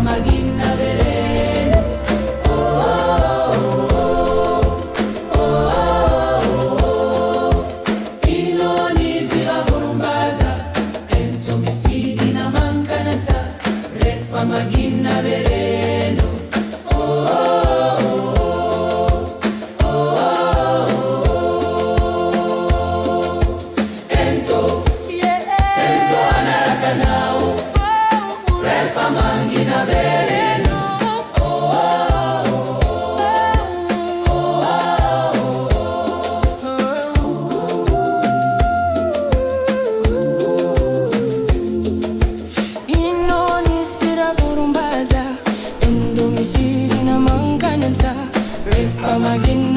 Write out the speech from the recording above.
magina vereno. Iloni zirahurumbaza, entomesidi na mankanata, refa magina vereno. Ento anarakanao, refa magina vereno. Inoni zirahurumbaza, entomesidi na mankanata, refa magina